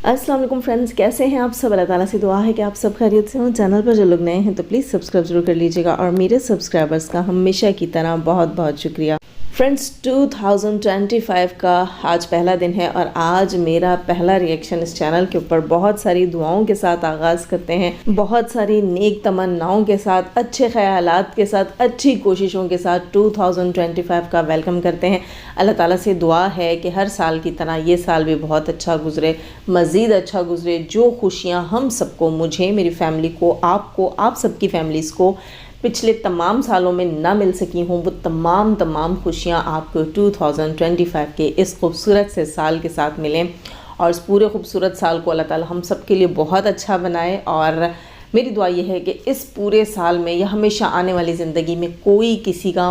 अस्सलाम वालेकुम फ्रेंड्स, कैसे हैं आप सब। अल्लाह ताला से दुआ है कि आप सब खैरियत से हों। चैनल पर जो लोग नए हैं तो प्लीज़ सब्सक्राइब जरूर कर लीजिएगा और मेरे सब्सक्राइबर्स का हमेशा की तरह बहुत बहुत शुक्रिया। फ्रेंड्स, 2025 का आज पहला दिन है और आज मेरा पहला रिएक्शन इस चैनल के ऊपर बहुत सारी दुआओं के साथ आगाज़ करते हैं, बहुत सारी नेक तमन्नाओं के साथ, अच्छे ख़यालात के साथ, अच्छी कोशिशों के साथ 2025 का वेलकम करते हैं। अल्लाह ताला से दुआ है कि हर साल की तरह ये साल भी बहुत अच्छा गुजरे, मज़ीद अच्छा गुजरे। जो खुशियाँ हम सबको, मुझे, मेरी फैमिली को, आपको, आप सबकी फैमिलीज़ को पिछले तमाम सालों में ना मिल सकी हूँ, वो तमाम खुशियाँ आपको 2025 के इस खूबसूरत से साल के साथ मिलें और इस पूरे खूबसूरत साल को अल्लाह ताला हम सब के लिए बहुत अच्छा बनाए। और मेरी दुआ ये है कि इस पूरे साल में या हमेशा आने वाली ज़िंदगी में कोई किसी का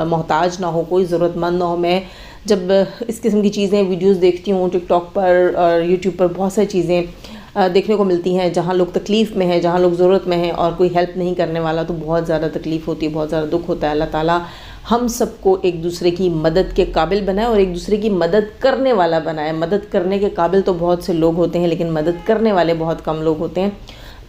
मोहताज ना हो, कोई ज़रूरतमंद ना हो। मैं जब इस किस्म की चीज़ें वीडियोस देखती हूँ टिकटॉक पर और यूट्यूब पर, बहुत सारी चीज़ें देखने को मिलती हैं जहाँ लोग तकलीफ़ में हैं, जहाँ लोग ज़रूरत में हैं और कोई हेल्प नहीं करने वाला, तो बहुत ज़्यादा तकलीफ़ होती है, बहुत ज़्यादा दुख होता है। अल्लाह ताला हम सबको एक दूसरे की मदद के काबिल बनाए और एक दूसरे की मदद करने वाला बनाए। मदद करने के काबिल तो बहुत से लोग होते हैं लेकिन मदद करने वाले बहुत कम लोग होते हैं।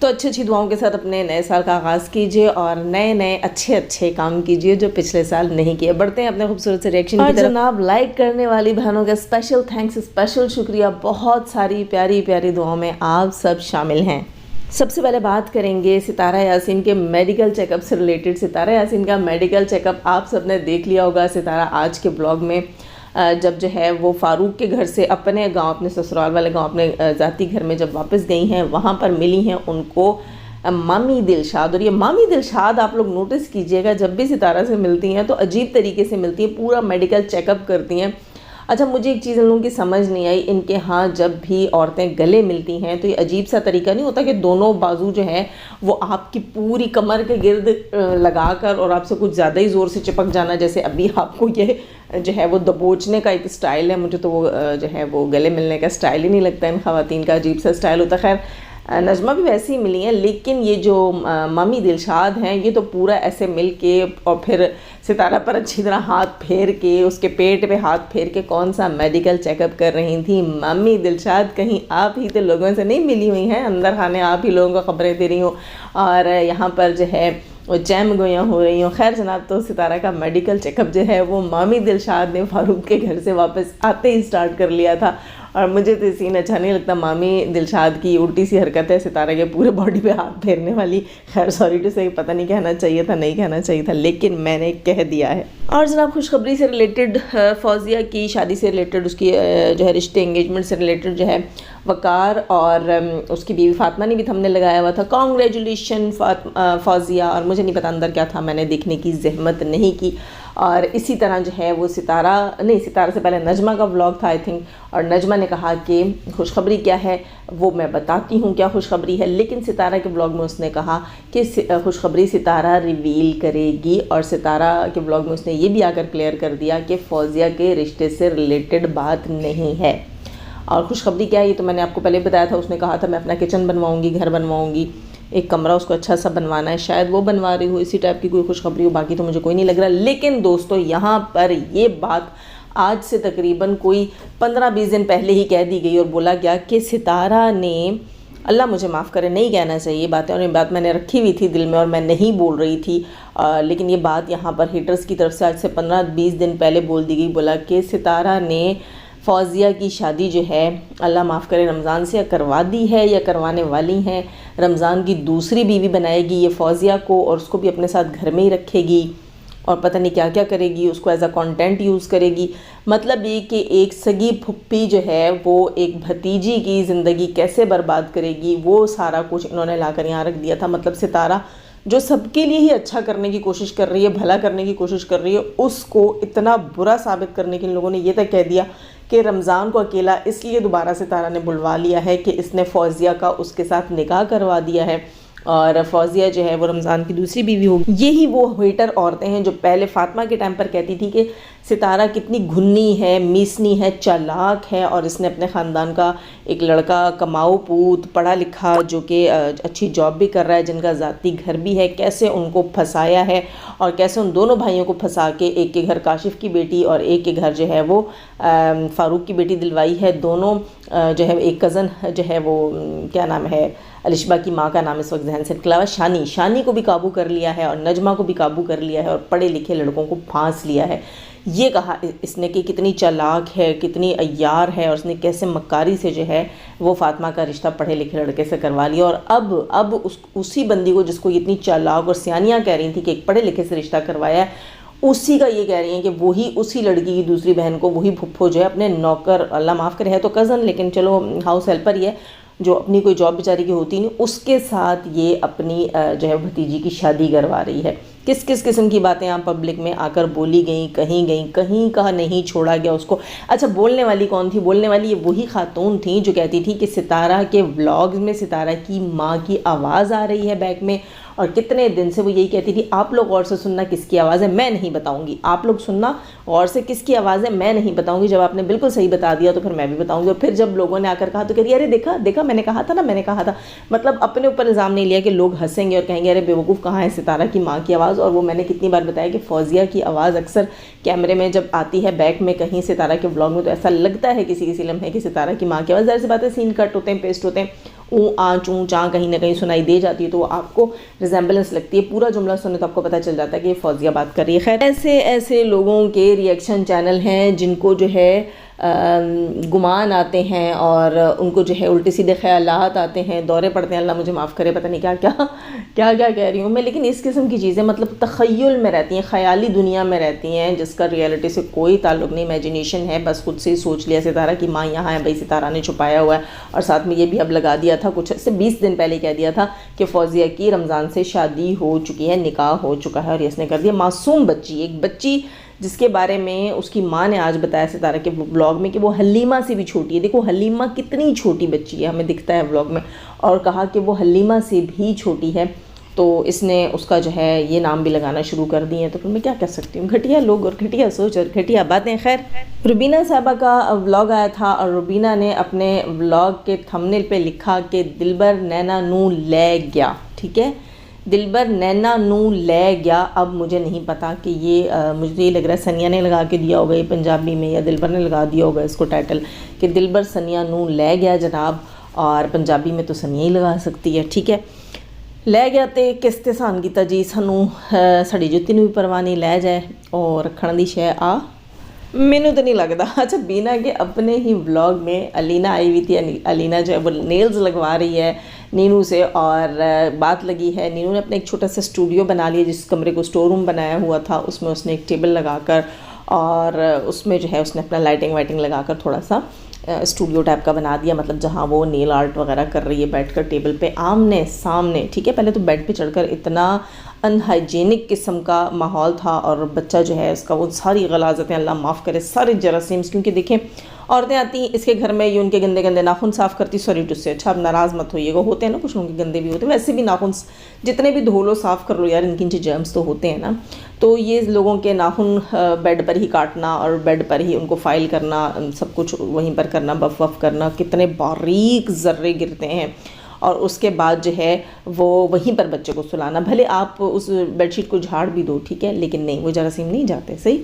तो अच्छी दुआओं के साथ अपने नए साल का आगाज़ कीजिए और नए अच्छे काम कीजिए जो पिछले साल नहीं किए। बढ़ते हैं अपने खूबसूरत से रिएक्शन की तरफ। जनाब, लाइक करने वाली बहनों का स्पेशल थैंक्स, स्पेशल शुक्रिया। बहुत सारी प्यारी दुआओं में आप सब शामिल हैं। सबसे पहले बात करेंगे सितारा यासीन के मेडिकल चेकअप से रिलेटेड। सितारा यासीन का मेडिकल चेकअप आप सब ने देख लिया होगा। सितारा आज के ब्लॉग में जब जो है वो फ़ारूक के घर से अपने गांव, अपने ससुराल वाले गांव, अपने ज़ाती घर में जब वापस गई हैं, वहां पर मिली हैं उनको मामी दिलशाद। और ये मामी दिलशाद आप लोग नोटिस कीजिएगा, जब भी सितारा से मिलती हैं तो अजीब तरीके से मिलती हैं, पूरा मेडिकल चेकअप करती हैं। अच्छा, मुझे एक चीज़ इन लोगों की समझ नहीं आई, इनके यहाँ जब भी औरतें गले मिलती हैं तो ये अजीब सा तरीका नहीं होता कि दोनों बाजू जो है वो आपकी पूरी कमर के गिर्द लगाकर और आपसे कुछ ज़्यादा ही ज़ोर से चिपक जाना, जैसे अभी आपको ये जो है वो दबोचने का एक स्टाइल है। मुझे तो वो जो है वो गले मिलने का स्टाइल ही नहीं लगता, इन ख़वातीन का अजीब सा स्टाइल होता है। खैर, नजमा भी वैसे ही मिली हैं, लेकिन ये जो मामी दिलशाद हैं ये तो पूरा ऐसे मिल के और फिर सितारा पर अच्छी तरह हाथ फेर के, उसके पेट पे हाथ फेर के कौन सा मेडिकल चेकअप कर रही थी। मामी दिलशाद, कहीं आप ही तो लोगों से नहीं मिली हुई हैं, अंदर खाने आप ही लोगों को ख़बरें दे रही हो और यहाँ पर जो है वो चैम गोयाँ हो रही हूँ। खैर जनाब, तो सितारा का मेडिकल चेकअप जो है वो मामी दिलशाद ने फ़ारूक के घर से वापस आते ही स्टार्ट कर लिया था और मुझे तो सीन अच्छा नहीं लगता। मामी दिलशाद की उल्टी सी हरकत है सितारा के पूरे बॉडी पे हाथ फेरने वाली। खैर सॉरी टू से, पता नहीं कहना चाहिए था, नहीं कहना चाहिए था, लेकिन मैंने कह दिया है। और जनाब, खुशखबरी से रिलेटेड, फौजिया की शादी से रिलेटेड, उसकी जो है रिश्ते एंगेजमेंट से रिलेटेड जो है वकार और उसकी बीवी फातिमा ने भी थंबनेल लगाया हुआ था, कांग्रेचुलेशन फौजिया। और मुझे नहीं पता अंदर क्या था, मैंने देखने की जहमत नहीं की। और इसी तरह जो है वो सितारा से पहले नजमा का व्लॉग था आई थिंक, और नजमा ने कहा कि खुशखबरी क्या है वो मैं बताती हूँ क्या खुशखबरी है। लेकिन सितारा के व्लॉग में उसने कहा कि खुशखबरी सितारा रिवील करेगी और सितारा के व्लॉग में उसने ये भी आकर क्लियर कर दिया कि फौजिया के रिश्ते से रिलेटेड बात नहीं है। और खुशखबरी क्या है ये तो मैंने आपको पहले बताया था। उसने कहा था मैं अपना किचन बनवाऊँगी, घर बनवाऊँगी, एक कमरा उसको अच्छा सा बनवाना है, शायद वो बनवा रही हो, इसी टाइप की कोई खुशखबरी हो, बाकी तो मुझे कोई नहीं लग रहा। लेकिन दोस्तों, यहाँ पर ये बात आज से तकरीबन कोई 15-20 दिन पहले ही कह दी गई और बोला गया कि सितारा ने, अल्लाह मुझे माफ़ करे, नहीं कहना चाहिए बातें, और ये बात मैंने रखी हुई थी दिल में और मैं नहीं बोल रही थी, लेकिन ये बात यहाँ पर हेटर्स की तरफ से आज से 15-20 दिन पहले बोल दी गई। बोला कि सितारा ने फौजिया की शादी जो है, अल्लाह माफ़ करे, रमज़ान से करवा दी है या करवाने वाली हैं। रमज़ान की दूसरी बीवी बनाएगी ये फौजिया को और उसको भी अपने साथ घर में ही रखेगी और पता नहीं क्या क्या करेगी, उसको एज अ कंटेंट यूज़ करेगी। मतलब ये कि एक सगी फुप्पी जो है वो एक भतीजी की ज़िंदगी कैसे बर्बाद करेगी, वो सारा कुछ इन्होंने लाकर यहाँ रख दिया था। मतलब सितारा जो सबके लिए ही अच्छा करने की कोशिश कर रही है, भला करने की कोशिश कर रही है, उसको इतना बुरा साबित करने के इन लोगों ने ये तक कह दिया कि रमज़ान को अकेला इसलिए दोबारा सितारा ने बुलवा लिया है कि इसने फौजिया का उसके साथ निकाह करवा दिया है और फौजिया जो है वो रमज़ान की दूसरी बीवी होगी। यही वो हेटर औरतें हैं जो पहले फातिमा के टाइम पर कहती थी कि सितारा कितनी घुन्नी है, मीसनी है, चालाक है और इसने अपने ख़ानदान का एक लड़का कमाऊ पूत पढ़ा लिखा जो कि अच्छी जॉब भी कर रहा है, जिनका ज़ाती घर भी है, कैसे उनको फंसाया है और कैसे उन दोनों भाइयों को फंसा के एक के घर काशिफ़ की बेटी और एक के घर जो है वो फ़ारूक की बेटी दिलवाई है। दोनों जो है एक कज़न जो है वो क्या नाम है, अलिशबा की माँ का नाम इस वक्त जहन से निकला हुआ, शानी को भी काबू कर लिया है और नजमा को भी काबू कर लिया है और पढ़े लिखे लड़कों को फांस लिया है। ये कहा इसने कि कितनी चालाक है, कितनी अय्यार है और उसने कैसे मक्कारी से जो है वो फ़ातिमा का रिश्ता पढ़े लिखे लड़के से करवा लिया। और अब उसी बंदी को जिसको इतनी चालाक और सियानियाँ कह रही थी कि एक पढ़े लिखे से रिश्ता करवाया है, उसी का ये कह रही हैं कि वही उसी लड़की की दूसरी बहन को वही फुफ्फो जो है अपने नौकर, अल्लाह माफ़ करे है तो कज़न लेकिन चलो हाउस हेल्पर ही है, जो अपनी कोई जॉब बेचारी की होती नहीं, उसके साथ ये अपनी जो है भतीजी की शादी करवा रही है। किस किस किस्म की बातें आप पब्लिक में आकर बोली गई, कहीं का नहीं छोड़ा गया उसको। अच्छा, बोलने वाली कौन थी? बोलने वाली ये वही खातून थी जो कहती थी कि सितारा के व्लॉग्स में सितारा की माँ की आवाज़ आ रही है बैक में, और कितने दिन से वो यही कहती थी आप लोग गौर से सुनना किसकी आवाज़ है, मैं नहीं बताऊंगी। आप लोग सुनना गौर से किसकी आवाज़ है, मैं नहीं बताऊंगी। जब आपने बिल्कुल सही बता दिया तो फिर मैं भी बताऊंगी। और फिर जब लोगों ने आकर कहा तो कह रही अरे देखा मैंने कहा था ना, मैंने कहा था। मतलब अपने ऊपर इल्ज़ाम नहीं लिया कि लोग हंसेंगे और कहेंगे अरे बेवकूफ़ कहाँ है सितारा की माँ की आवाज़। और वो मैंने कितनी बार बताया कि फौजिया की आवाज़ अक्सर कैमरे में जब आती है बैक में कहीं सितारा के व्लॉग में तो ऐसा लगता है किसी लम्हे कि सितारा की माँ की आवाज़। ज़ाहिर सी बात है, सीन कट होते हैं, पेस्ट होते हैं, ऊ आ चूँ चा कहीं ना कहीं सुनाई दे जाती है तो आपको रिजेंबलेंस लगती है। पूरा जुमला सुने तो आपको पता चल जाता है कि ये फौजिया बात कर रही है। खैर, ऐसे लोगों के रिएक्शन चैनल हैं जिनको जो है गुमान आते हैं और उनको जो है उल्टे सीधे ख्यालात आते हैं, दौरे पड़ते हैं, अल्लाह मुझे माफ़ करे, पता नहीं क्या कह रही हूँ मैं। लेकिन इस किस्म की चीज़ें मतलब तख़य्युल में रहती हैं, ख़याली दुनिया में रहती हैं जिसका रियलिटी से कोई ताल्लुक़ नहीं, इमेजिनेशन है, बस खुद से ही सोच लिया सितारा की माँ यहाँ है, भाई सितारा ने छुपाया हुआ है। और साथ में ये भी अब लगा दिया था, कुछ से 20 दिन पहले कह दिया था कि फौजिया की रमज़ान से शादी हो चुकी है, निकाह हो चुका है। और इसने कर दिया मासूम बच्ची, एक बच्ची जिसके बारे में उसकी माँ ने आज बताया सितारा के ब्लॉग में कि वो हलीमा से भी छोटी है। देखो हलीमा कितनी छोटी बच्ची है, हमें दिखता है ब्लॉग में, और कहा कि वो हलीमा से भी छोटी है। तो इसने उसका जो है ये नाम भी लगाना शुरू कर दिए हैं। तो फिर मैं क्या कह सकती हूँ, घटिया लोग और घटिया सोच और घटिया बातें। खैर, रुबीना साहबा का व्लॉग आया था और रुबीना ने अपने व्लॉग के थंबनेल पे लिखा कि दिलबर नैना नू ले गया। ठीक है, दिलबर नैना नू ले गया। अब मुझे नहीं पता कि ये मुझे ये लग रहा है सनिया ने लगा के दिया होगा ये पंजाबी में, या दिलबर ने लगा दिया होगा इसको टाइटल कि दिलबर सनिया नू ले गया जनाब, और पंजाबी में तो सनिया ही लगा सकती है। ठीक है, लै गया तो किस ते सान कीता जी, सानू साड़ी जुत्ती नूं भी परवाह नहीं, लै जाए और रखण दी शै आ मैनू तो नहीं लगता। अच्छा, बीना के अपने ही व्लॉग में अलीना आई हुई थी, अलीना जो है वो नेल्स लगवा रही है नीनू से, और बात लगी है नीनू ने अपने एक छोटा सा स्टूडियो बना लिया, जिस कमरे को स्टोर रूम बनाया हुआ था उसमें उसने एक टेबल लगाकर और उसमें जो है उसने अपना लाइटिंग वाइटिंग लगाकर थोड़ा सा स्टूडियो टाइप का बना दिया, मतलब जहाँ वो नेल आर्ट वगैरह कर रही है बैठकर टेबल पे आमने सामने। ठीक है, पहले तो बेड पे चढ़कर इतना अनहाइजीनिक किस्म का माहौल था, और बच्चा जो है उसका वो सारी गलाजतें, अल्लाह माफ़ करे, सारे जरासीम्स, क्योंकि देखें औरतें आती हैं इसके घर में, ये उनके गंदे गंदे नाखून साफ़ करती, सॉरी टू से, अच्छा आप नाराज़ मत होइएगा, होते हैं ना कुछ उनके गंदे भी होते हैं, वैसे भी नाखून जितने भी धो लो साफ़ कर लो यार, इनके नीचे जर्म्स तो होते हैं ना। तो ये लोगों के नाखून बेड पर ही काटना और बेड पर ही उनको फाइल करना, सब कुछ वहीं पर करना, बफ वफ करना, कितने बारीक ज़र्रे गिरते हैं, और उसके बाद जो है वो वहीं पर बच्चे को सुलाना। भले आप उस बेडशीट को झाड़ भी दो, ठीक है, लेकिन नहीं, वो जरासीम नहीं जाते। सही,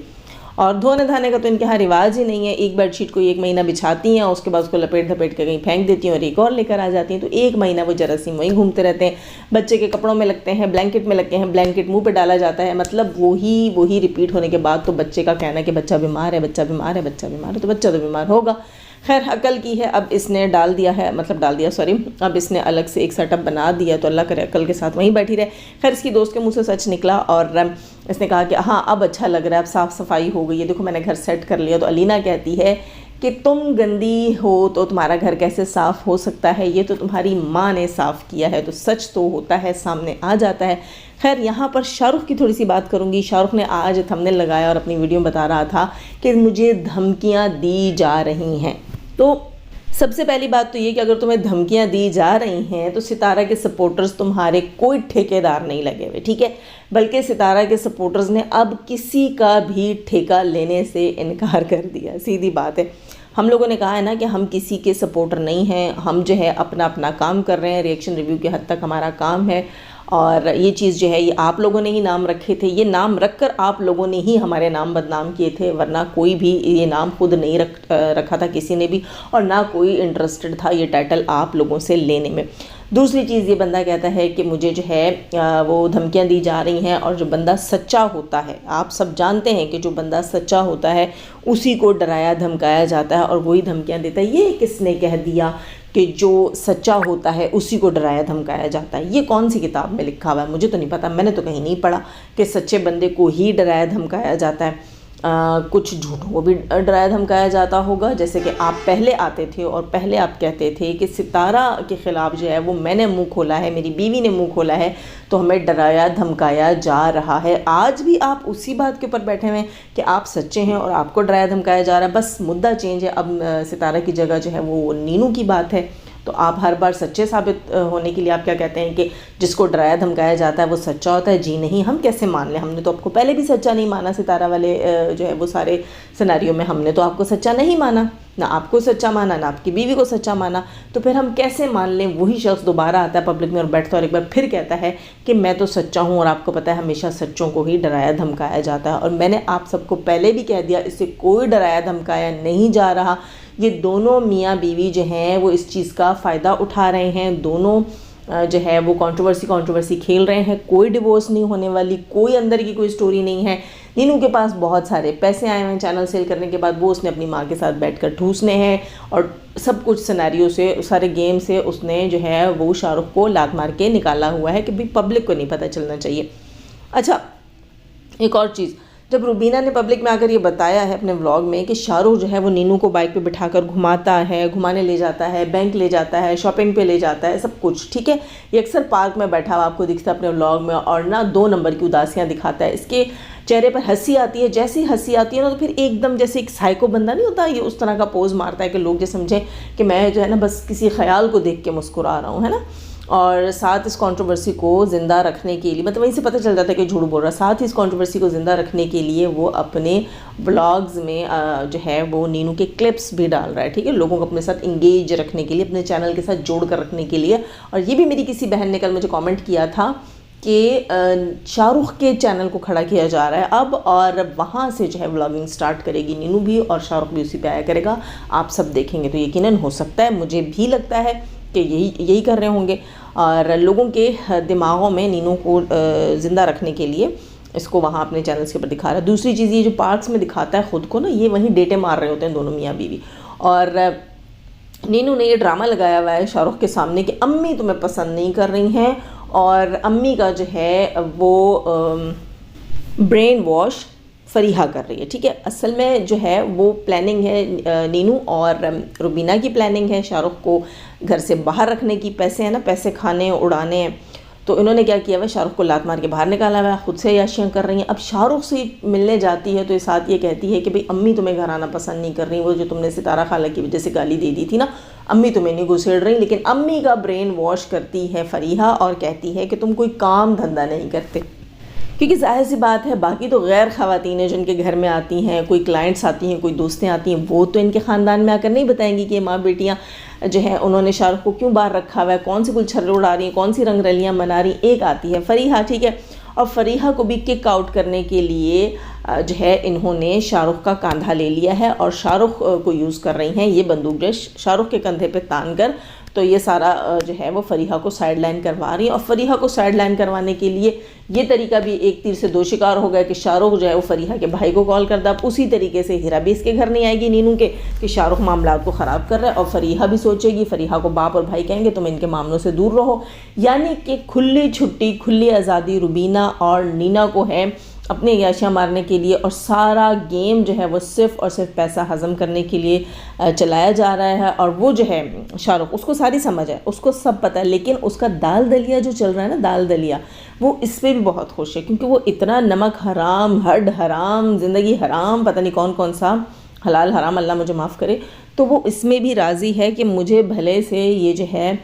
और धोने धाने का तो इनके यहाँ रिवाज ही नहीं है। एक बेडशीट को 1 महीना बिछाती हैं, उसके बाद उसको लपेट धपेट के कहीं फेंक देती हैं और एक और लेकर आ जाती हैं, तो 1 महीना वो जरासीम वहीं घूमते रहते हैं, बच्चे के कपड़ों में लगते हैं, ब्लैंकेट में लगते हैं, ब्लैंकेट मुंह पे डाला जाता है, मतलब वही रिपीट होने के बाद तो बच्चे का कहना कि बच्चा बीमार है, बच्चा बीमार है, बच्चा बीमार है, तो बच्चा तो बीमार होगा। खैर, अकल की है, अब इसने अब इसने अलग से एक सेटअप बना दिया, तो अल्लाह करे अकल के साथ वहीं बैठी रहे। खैर, इसकी दोस्त के मुंह से सच निकला और इसने कहा कि हाँ अब अच्छा लग रहा है, अब साफ़ सफाई हो गई है, देखो मैंने घर सेट कर लिया। तो अलीना कहती है कि तुम गंदी हो तो तुम्हारा घर कैसे साफ़ हो सकता है, ये तो तुम्हारी माँ ने साफ़ किया है, तो सच तो होता है, सामने आ जाता है। खैर, यहाँ पर शाहरुख की थोड़ी सी बात करूँगी। शाहरुख ने आज थंबनेल लगाया और अपनी वीडियो में बता रहा था कि मुझे धमकियाँ दी जा रही हैं। तो सबसे पहली बात तो ये कि अगर तुम्हें धमकियां दी जा रही हैं तो सितारा के सपोर्टर्स तुम्हारे कोई ठेकेदार नहीं लगे हुए, ठीक है। बल्कि सितारा के सपोर्टर्स ने अब किसी का भी ठेका लेने से इनकार कर दिया, सीधी बात है। हम लोगों ने कहा है ना कि हम किसी के सपोर्टर नहीं हैं, हम जो है अपना अपना काम कर रहे हैं, रिएक्शन रिव्यू के हद तक हमारा काम है। और ये चीज़ जो है ये आप लोगों ने ही नाम रखे थे, ये नाम रखकर आप लोगों ने ही हमारे नाम बदनाम किए थे, वरना कोई भी ये नाम खुद नहीं रखा था किसी ने भी, और ना कोई इंटरेस्टेड था ये टाइटल आप लोगों से लेने में। दूसरी चीज़, ये बंदा कहता है कि मुझे जो है वो धमकियां दी जा रही हैं, और जो बंदा सच्चा होता है, आप सब जानते हैं कि जो बंदा सच्चा होता है उसी को डराया धमकाया जाता है और वही धमकियां देता है। ये किसने कह दिया कि जो सच्चा होता है उसी को डराया धमकाया जाता है? ये कौन सी किताब में लिखा हुआ है? मुझे तो नहीं पता, मैंने तो कहीं नहीं पढ़ा कि सच्चे बंदे को ही डराया धमकाया जाता है। कुछ झूठों को भी डराया धमकाया जाता होगा, जैसे कि आप पहले आते थे और पहले आप कहते थे कि सितारा के ख़िलाफ़ जो है वो मैंने मुंह खोला है, मेरी बीवी ने मुंह खोला है, तो हमें डराया धमकाया जा रहा है। आज भी आप उसी बात के ऊपर बैठे हुए हैं कि आप सच्चे हैं और आपको डराया धमकाया जा रहा है, बस मुद्दा चेंज है। अब सितारा की जगह जो है वो नीनू की बात है। तो आप हर बार सच्चे साबित होने के लिए आप क्या कहते हैं कि जिसको डराया धमकाया जाता है वो सच्चा होता है? जी नहीं, हम कैसे मान लें? हमने तो आपको पहले भी सच्चा नहीं माना, सितारा वाले जो है वो सारे सिनेरियो में हमने तो आपको सच्चा नहीं माना, ना आपको सच्चा माना, ना आपकी बीवी को सच्चा माना। तो फिर हम कैसे मान लें? वही शख्स दोबारा आता है पब्लिक में और बैठता है और एक बार फिर कहता है कि मैं तो सच्चा हूँ, और आपको पता है हमेशा सच्चों को ही डराया धमकाया जाता है। और मैंने आप सबको पहले भी कह दिया, इससे कोई डराया धमकाया नहीं जा रहा। ये दोनों मियाँ बीवी जो हैं वो इस चीज़ का फ़ायदा उठा रहे हैं, दोनों जो है वो कंट्रोवर्सी खेल रहे हैं। कोई डिवोर्स नहीं होने वाली, कोई अंदर की कोई स्टोरी नहीं है। नीनू के पास बहुत सारे पैसे आए हुए हैं चैनल सेल करने के बाद, वो उसने अपनी माँ के साथ बैठकर ठूसने हैं, और सब कुछ सिनेरियो से, सारे गेम से उसने जो है वो शाहरुख को लात मार के निकाला हुआ है कि भाई पब्लिक को नहीं पता चलना चाहिए। अच्छा, एक और चीज़, जब रुबीना ने पब्लिक में आकर ये बताया है अपने व्लॉग में कि शाहरुख जो है वो नीनू को बाइक पे बिठाकर घुमाता है, घुमाने ले जाता है, बैंक ले जाता है, शॉपिंग पे ले जाता है, सब कुछ ठीक है। ये अक्सर पार्क में बैठा हुआ आपको दिखता है अपने व्लॉग में, और ना 2 नंबर की उदासियाँ दिखाता है। इसके चेहरे पर हंसी आती है, जैसे ही हंसी आती है ना तो फिर एकदम जैसे एक साइको बंदा नहीं होता, ये उस तरह का पोज मारता है कि लोग ये समझें कि मैं जो है ना बस किसी ख्याल को देख के मुस्कुरा रहा हूँ, है ना। और साथ इस कंट्रोवर्सी को ज़िंदा रखने के लिए, मतलब वहीं से पता चल जाता है कि झूठ बोल रहा है, साथ ही इस कंट्रोवर्सी को ज़िंदा रखने के लिए वो अपने ब्लॉग्स में जो है वो नीनू के क्लिप्स भी डाल रहा है, ठीक है, लोगों को अपने साथ इंगेज रखने के लिए, अपने चैनल के साथ जोड़ कर रखने के लिए। और ये भी मेरी किसी बहन ने कल मुझे कमेंट किया था कि शाहरुख के चैनल को खड़ा किया जा रहा है अब, और वहाँ से जो है व्लॉगिंग स्टार्ट करेगी नीनू भी, और शाहरुख भी उसी पे आया करेगा। आप सब देखेंगे तो यकीनन हो सकता है, मुझे भी लगता है कि यही कर रहे होंगे, और लोगों के दिमागों में नीनू को ज़िंदा रखने के लिए इसको वहाँ अपने चैनल्स के ऊपर दिखा रहा है। दूसरी चीज़, ये जो पार्क्स में दिखाता है ख़ुद को ना, ये वहीं डेटे मार रहे होते हैं दोनों मियाँ बीवी। और नीनू ने ये ड्रामा लगाया हुआ है शाहरुख के सामने कि अम्मी तुम्हें पसंद नहीं कर रही हैं, और अम्मी का जो है वो ब्रेन वॉश फरीहा कर रही है, ठीक है। असल में जो है वो प्लानिंग है नीनू और रुबीना की प्लानिंग है शाहरुख को घर से बाहर रखने की। पैसे हैं ना, पैसे खाने उड़ाने हैं, तो इन्होंने क्या किया हुआ, शाहरुख को लात मार के बाहर निकाला हुआ है, खुद से याशियाँ कर रही हैं। अब शाहरुख से मिलने जाती है तो ये साथ ये कहती है कि भाई अम्मी तुम्हें घर आना पसंद नहीं कर रही, वो जो तुमने सितारा खाला की वजह से गाली दे दी थी ना, अम्मी तुम्हें नहीं घुसेड़ रही। लेकिन अम्मी का ब्रेन वॉश करती है फरीहा और कहती है कि तुम कोई काम धंधा नहीं करते, क्योंकि जाहिर सी बात है बाकी तो गैर ख़वातीनें जिनके घर में आती हैं, कोई क्लाइंट्स आती हैं, कोई दोस्तें आती हैं, वो तो इनके ख़ानदान में आकर नहीं बताएंगी कि माँ बेटियाँ जो हैं उन्होंने शाहरुख को क्यों बाहर रखा हुआ है, कौन सी गुलछर्रे उड़ा रही हैं, कौन सी रंगरलियाँ मना रही। एक आती है फरीहा, ठीक है, और फरीहा को भी किक आउट करने के लिए जो है इन्होंने शाहरुख का कंधा ले लिया है और शाहरुख को यूज़ कर रही हैं ये बंदूक जो शाहरुख के कंधे पे तान कर। तो ये सारा जो है वो फरीहा को साइड लाइन करवा रही है, और फरीहा को साइड लाइन करवाने के लिए ये तरीका भी एक तीर से दो शिकार हो गया कि शाहरुख जो है वो फरीहा के भाई को कॉल कर दे। अब उसी तरीके से हीरा भी इसके घर नहीं आएगी नीनू के कि शाहरुख मामला को ख़राब कर रहा है, और फरीहा भी सोचेगी, फरीहा को बाप और भाई कहेंगे तुम इनके मामलों से दूर रहो। यानी कि खुली छुट्टी, खुली आज़ादी रुबीना और नीना को है अपने याशियाँ मारने के लिए, और सारा गेम जो है वो सिर्फ़ और सिर्फ पैसा हज़म करने के लिए चलाया जा रहा है। और वो जो है शाहरुख, उसको सारी समझ है, उसको सब पता है, लेकिन उसका दाल दलिया जो चल रहा है ना, दाल दलिया, वो इस पर भी बहुत खुश है, क्योंकि वो इतना नमक हराम, हड हराम, ज़िंदगी हराम, पता नहीं कौन कौन सा हलाल हराम अल्लाह मुझे माफ़ करे, तो वो इसमें भी राज़ी है कि मुझे भले से ये जो है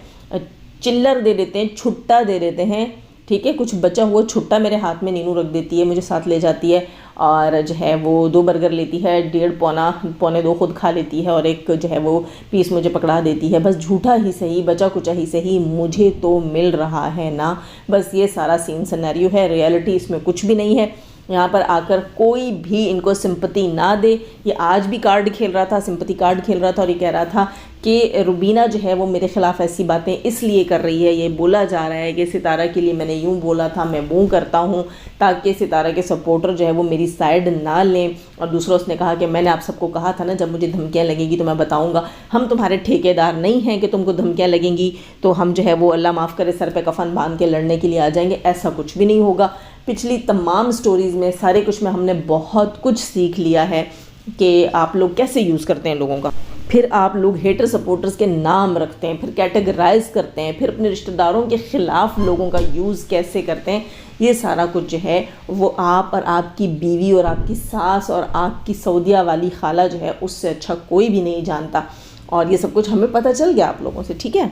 चिल्लर दे देते हैं, छुट्टा दे देते हैं, ठीक है, कुछ बचा हुआ छुट्टा मेरे हाथ में नीनू रख देती है, मुझे साथ ले जाती है और जो है वो 2 बर्गर लेती है, 1.5 पौने 2 खुद खा लेती है और एक जो है वो पीस मुझे पकड़ा देती है। बस झूठा ही सही, बचा कुचा ही सही, मुझे तो मिल रहा है ना। बस ये सारा सीन सिनेरियो है, रियलिटी इसमें कुछ भी नहीं है। यहाँ पर आकर कोई भी इनको सिंपैथी ना दे। ये आज भी कार्ड खेल रहा था, सिंपैथी कार्ड खेल रहा था और ये कह रहा था कि रुबीना जो है वो मेरे ख़िलाफ़ ऐसी बातें इसलिए कर रही है। ये बोला जा रहा है कि सितारा के लिए मैंने यूँ बोला था, मैं वो करता हूँ ताकि सितारा के सपोर्टर जो है वो मेरी साइड ना लें। और दूसरा उसने कहा कि मैंने आप सबको कहा था ना, जब मुझे धमकियाँ लगेंगी तो मैं बताऊँगा। हम तुम्हारे ठेकेदार नहीं हैं कि तुमको धमकियाँ लगेंगी तो हम जो है वो अल्लाह माफ़ करे सर पे कफन बांध के लड़ने के लिए आ जाएंगे, ऐसा कुछ भी नहीं होगा। पिछली तमाम स्टोरीज़ में, सारे कुछ में हमने बहुत कुछ सीख लिया है कि आप लोग कैसे यूज़ करते हैं लोगों का। फिर आप लोग हेटर सपोर्टर्स के नाम रखते हैं, फिर कैटेगराइज करते हैं, फिर अपने रिश्तेदारों के ख़िलाफ़ लोगों का यूज़ कैसे करते हैं। ये सारा कुछ जो है वो आप और आपकी बीवी और आपकी सास और आपकी सऊदिया वाली खाला जो है उससे अच्छा कोई भी नहीं जानता। और ये सब कुछ हमें पता चल गया आप लोगों से, ठीक है।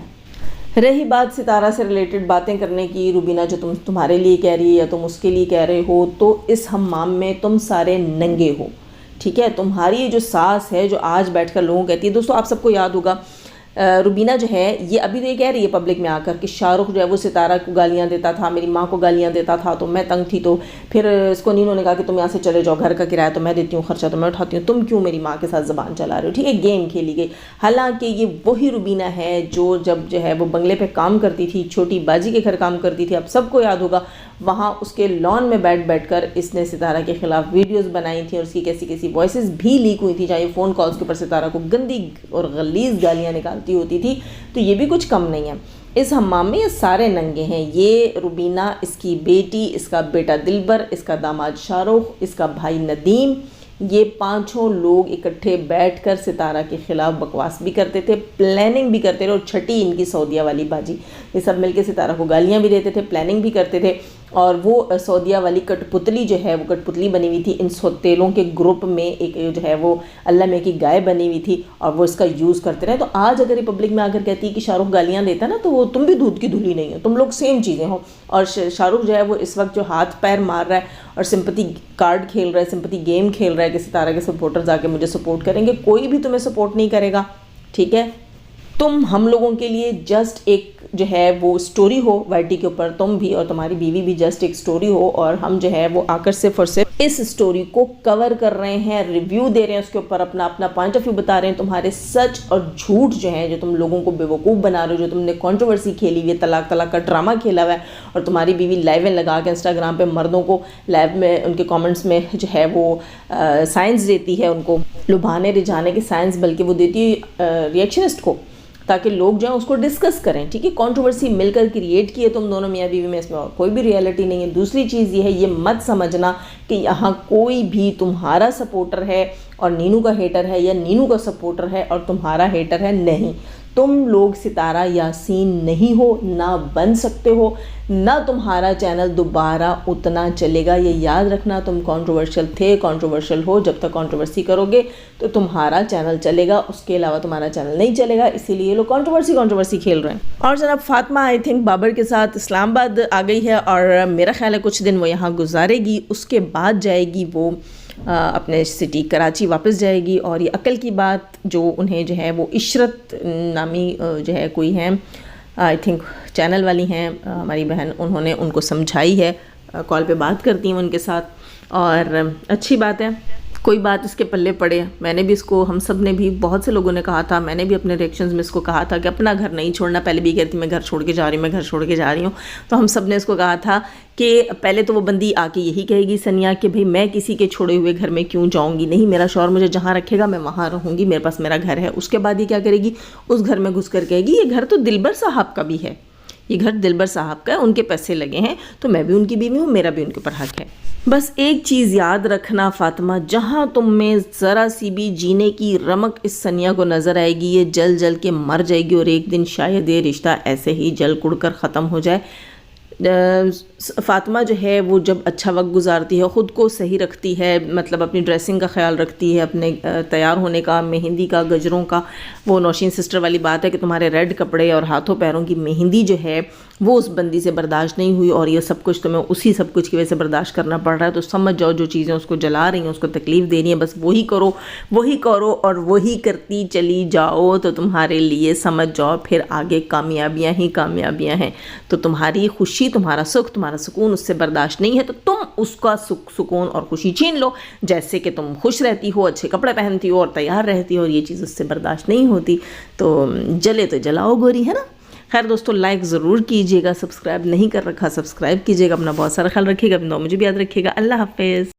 रही बात सितारा से रिलेटेड बातें करने की, रुबीना जो तुम्हारे लिए कह रही है या तुम उसके लिए कह रहे हो, तो इस हम्माम में तुम सारे नंगे हो, ठीक है। तुम्हारी ये जो सास है जो आज बैठकर लोगों को कहती है, दोस्तों आप सबको याद होगा रुबीना जो है ये अभी तो ये कह रही है पब्लिक में आकर कि शाहरुख जो है वो सितारा को गालियाँ देता था, मेरी माँ को गालियाँ देता था, तो मैं तंग थी। तो फिर इसको नीनू ने कहा कि तुम यहाँ से चले जाओ, घर का किराया तो मैं देती हूँ, खर्चा तो मैं उठाती हूँ, तुम क्यों मेरी माँ के साथ ज़बान चला रहे हो, ठीक है। गेम खेली गई। हालांकि ये वही रुबीना है जो जब जो है वो बंगले पे काम करती थी, छोटी बाजी के घर काम करती थी, आप सबको याद होगा। वहाँ उसके लॉन में बैठ कर इसने सितारा के ख़िलाफ़ वीडियोस बनाई थी और उसकी कैसी कैसी वॉइसेस भी लीक हुई थी, चाहे फ़ोन कॉल्स के ऊपर सितारा को गंदी और गलीज़ गालियाँ निकालती होती थी। तो ये भी कुछ कम नहीं है। इस हम्माम में ये सारे नंगे हैं। ये रुबीना, इसकी बेटी, इसका बेटा दिलबर, इसका दामाद शाहरुख, इसका भाई नदीम, ये पांचों लोग इकट्ठे बैठकर सितारा के ख़िलाफ़ बकवास भी करते थे, प्लानिंग भी करते थे। और छठी इनकी सऊदिया वाली बाजी, ये सब मिलके सितारा को गालियाँ भी देते थे, प्लानिंग भी करते थे। और वो सऊदिया वाली कठपुतली जो है वो कठपुतली बनी हुई थी इन सौतेलों के ग्रुप में, एक जो है वो अल्लाह में की गाय बनी हुई थी और वो इसका यूज़ करते रहे। तो आज अगर ये पब्लिक में आकर कहती है कि शाहरुख गालियाँ देता है ना, तो वो तुम भी दूध की धुली नहीं हो, तुम लोग सेम चीज़ें हो। और शाहरुख जो है वो इस वक्त जो हाथ पैर मार रहा है और सिंपैथी कार्ड खेल रहा है, सिंपैथी गेम खेल रहा है कि सितारा के सपोर्टर्स आके मुझे सपोर्ट करेंगे, कोई भी तुम्हें सपोर्ट नहीं करेगा, ठीक है। तुम हम लोगों के लिए जस्ट एक जो है वो स्टोरी हो वाईटी के ऊपर, तुम भी और तुम्हारी बीवी भी जस्ट एक स्टोरी हो, और हम जो है वो आकर सिर्फ और सिर्फ इस स्टोरी को कवर कर रहे हैं, रिव्यू दे रहे हैं, उसके ऊपर अपना अपना पॉइंट ऑफ व्यू बता रहे हैं। तुम्हारे सच और झूठ जो है, जो तुम लोगों को बेवकूफ़ बना रहे हो, जो तुमने कंट्रोवर्सी खेली हुई है, तलाक तलाक का ड्रामा खेला हुआ है, और तुम्हारी बीवी लाइव में लगा के इंस्टाग्राम पे मर्दों को लाइव में उनके कमेंट्स में जो है वो साइंस देती है, उनको लुभाने रिझाने की साइंस बल्कि वो देती है रिएक्शनिस्ट को, ताकि लोग जो है उसको डिस्कस करें, ठीक है। कंट्रोवर्सी मिलकर क्रिएट की है तुम दोनों मियाँ बीवी में, इसमें और कोई भी रियलिटी नहीं है। दूसरी चीज़ ये है, ये मत समझना कि यहाँ कोई भी तुम्हारा सपोर्टर है और नीनू का हेटर है, या नीनू का सपोर्टर है और तुम्हारा हेटर है, नहीं। तुम लोग सितारा यासीन नहीं हो, ना बन सकते हो, ना तुम्हारा चैनल दोबारा उतना चलेगा। ये याद रखना, तुम कंट्रोवर्शियल थे, कंट्रोवर्शियल हो, जब तक कंट्रोवर्सी करोगे तो तुम्हारा चैनल चलेगा, उसके अलावा तुम्हारा चैनल नहीं चलेगा। इसीलिए लोग कंट्रोवर्सी खेल रहे हैं। और जनाब फातिमा आई थिंक बाबर के साथ इस्लामाबाद आ गई है और मेरा ख्याल है कुछ दिन वो यहाँ गुजारेगी, उसके बाद जाएगी वो अपने सिटी कराची वापस जाएगी। और ये अक्ल की बात जो उन्हें जो है वो इशरत नामी जो है कोई है, आई थिंक चैनल वाली हैं हमारी बहन, उन्होंने उनको समझाई है, कॉल पे बात करती हैं उनके साथ, और अच्छी बात है। कोई बात इसके पल्ले पड़े, मैंने भी इसको, हम सब ने भी, बहुत से लोगों ने कहा था, मैंने भी अपने रिएक्शंस में इसको कहा था कि अपना घर नहीं छोड़ना। पहले भी कहती मैं घर छोड़ के जा रही हूँ, मैं घर छोड़ के जा रही हूँ। तो हम सब ने इसको कहा था कि पहले तो वो बंदी आके यही कहेगी सनिया कि भाई मैं किसी के छोड़े हुए घर में क्यों जाऊँगी, नहीं, मेरा शौहर मुझे जहाँ रखेगा मैं वहाँ रहूँगी, मेरे पास मेरा घर है। उसके बाद ये क्या करेगी, उस घर में घुस कर कहेगी ये घर तो दिलबर साहब का भी है, ये घर दिलबर साहब का है, उनके पैसे लगे हैं, तो मैं भी उनकी बीवी हूँ, मेरा भी उनके ऊपर हक है। बस एक चीज़ याद रखना फातिमा, जहाँ तुम में ज़रा सी भी जीने की रमक इस सनिया को नज़र आएगी, ये जल जल के मर जाएगी और एक दिन शायद ये रिश्ता ऐसे ही जल कुड़ कर ख़त्म हो जाए। फ़ातिमा जो है वो जब अच्छा वक्त गुजारती है, ख़ुद को सही रखती है, मतलब अपनी ड्रेसिंग का ख्याल रखती है, अपने तैयार होने का, मेहंदी का, गजरों का। वो नौशीन सिस्टर वाली बात है कि तुम्हारे रेड कपड़े और हाथों पैरों की मेहंदी जो है वो उस बंदी से बर्दाश्त नहीं हुई और ये सब कुछ तुम्हें उसी सब कुछ की वजह से बर्दाश्त करना पड़ रहा है। तो समझ जाओ जो चीज़ें उसको जला रही हैं, उसको तकलीफ़ दे रही हैं, बस वही करो और वही करती चली जाओ, तो तुम्हारे लिए समझ जाओ फिर आगे कामयाबियाँ ही कामयाबियाँ हैं। तो तुम्हारी खुशी, तुम्हारा सुख, तुम्हारा सुकून उससे बर्दाश्त नहीं है, तो तुम उसका सुख, सुकून और खुशी छीन लो। जैसे कि तुम खुश रहती हो, अच्छे कपड़े पहनती हो और तैयार रहती हो, और ये चीज़ उससे बर्दाश्त नहीं होती, तो जले तो जलाओ गोरी, है ना। खैर दोस्तों, लाइक ज़रूर कीजिएगा, सब्सक्राइब नहीं कर रखा सब्सक्राइब कीजिएगा, अपना बहुत सारा ख्याल रखिएगा, अपना मुझे भी याद रखिएगा। अल्लाह हाफिज़।